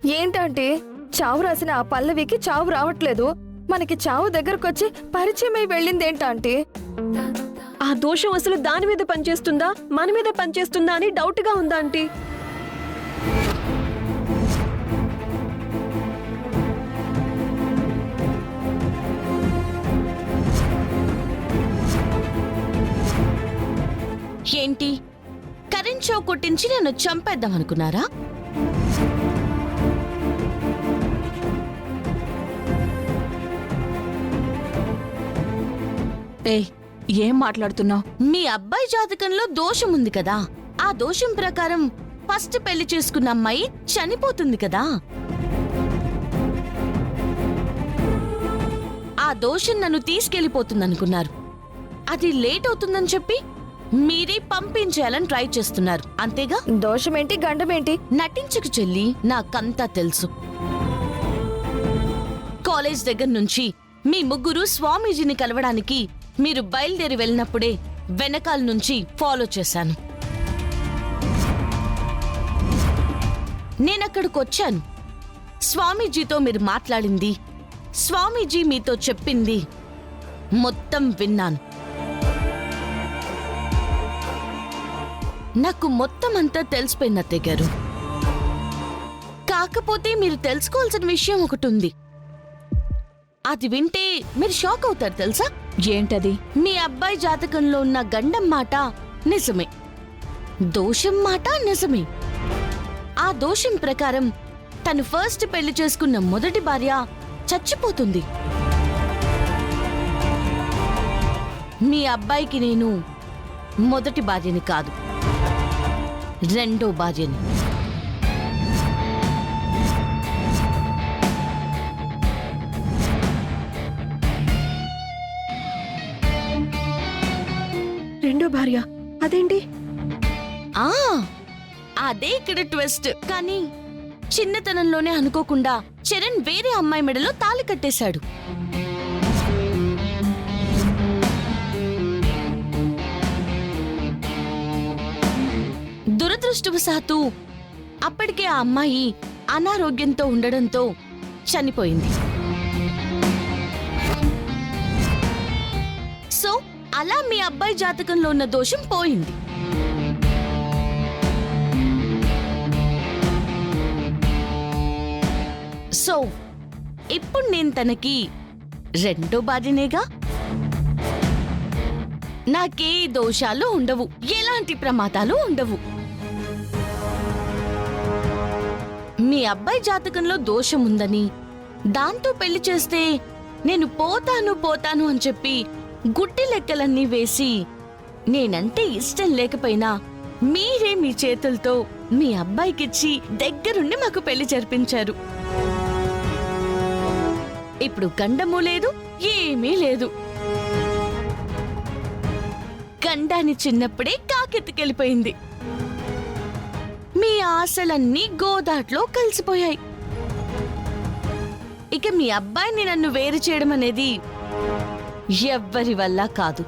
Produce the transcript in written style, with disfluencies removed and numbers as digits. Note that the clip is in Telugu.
ఏంటంటే చావు రాసిన ఆ పల్లవికి చావు రావట్లేదు. మనకి చావు దగ్గరకొచ్చి పరిచయమై వెళ్ళిందేంటంటే? ఆ దోషం అసలు దాని మీద పనిచేస్తుందా మన మీద పనిచేస్తుందా అని డౌట్ గా ఉందా ఆంటీ? ఏంటి, కరెంట్ షో కొట్టించి నన్ను చంపేద్దాం అనుకున్నారా? ఏం మాట్లాడుతున్నావు? మీ అబ్బాయి జాతకంలో దోషం ఉంది కదా, ఆ దోషం ప్రకారం ఫస్ట్ పెళ్లి చేసుకున్న అమ్మాయి చనిపోతుంది కదా. ఆ దోషం నన్ను తీసుకెళ్లిపోతుందనుకున్నారు. అది లేట్ అవుతుందని చెప్పి మీరే పంపించేయాలని ట్రై చేస్తున్నారు, అంతేగా? దోషమేంటి గండమేంటి? నటించకు చెల్లి, నాకంతా తెలుసు. కాలేజ్ దగ్గర నుంచి మీ ముగ్గురు స్వామీజీని కలవడానికి మీరు బయలుదేరి వెళ్ళినప్పుడే వెనకాల నుంచి ఫాలో చేశాను. నేనక్కడికొచ్చాను. స్వామీజీతో మీరు మాట్లాడింది, స్వామీజీ మీతో చెప్పింది మొత్తం విన్నాను. నాకు మొత్తం అంతా తెలిసిపోయింది అత్తయ్య గారు. కాకపోతే మీరు తెలుసుకోవాల్సిన విషయం ఒకటి ఉంది. అది వింటే మీరు షాక్ అవుతారు తెలుసా? ఏంటది? మీ అబ్బాయి జాతకంలో ఉన్న గండం మాట నిజమే, దోషం మాట నిజమే. ఆ దోషం ప్రకారం తను ఫస్ట్ పెళ్లి చేసుకున్న మొదటి భార్య చచ్చిపోతుంది. మీ అబ్బాయికి నేను మొదటి భార్యని కాదు, రెండో భార్యని. రెండో భార్య? అదేంటి? ఆ అదే ఇక్కడ ట్విస్ట్. కానీ చిన్నతనంలోనే అనుకోకుండా చరణ్ వేరే అమ్మాయి మెడలో తాళి కట్టేశాడు. దురదృష్టవశాత్తు అప్పటికే ఆ అమ్మాయి అనారోగ్యంతో ఉండడంతో చనిపోయింది. సో అలా మీ అబ్బాయి జాతకంలో ఉన్న దోషం పోయింది. సో ఇప్పుడు నేను తనకి రెండో భార్యనేగా. నాకే దోషాలు ఉండవు, ఎలాంటి ప్రమాదాలు ఉండవు. మీ అబ్బాయి జాతకంలో దోషం ఉందని, దాంతో పెళ్లి చేస్తే నేను పోతాను అని చెప్పి గుడ్డి లెక్కలన్నీ వేసి, నేనంటే ఇష్టం లేకపోయినా మీరే మీ చేతులతో మీ అబ్బాయికిచ్చి దగ్గరుండి మాకు పెళ్లి జరిపించారు. ఇప్పుడు గండము లేదు, ఏమీ లేదు. గండాన్ని చిన్నప్పుడే కాకెత్తుకెళ్ళిపోయింది. మీ ఆశలన్నీ గోదాట్లో కలిసిపోయాయి. ఇక మీ అబ్బాయిని నన్ను వేరు చేయడం అనేది ఎవ్వరి వల్ల కాదు.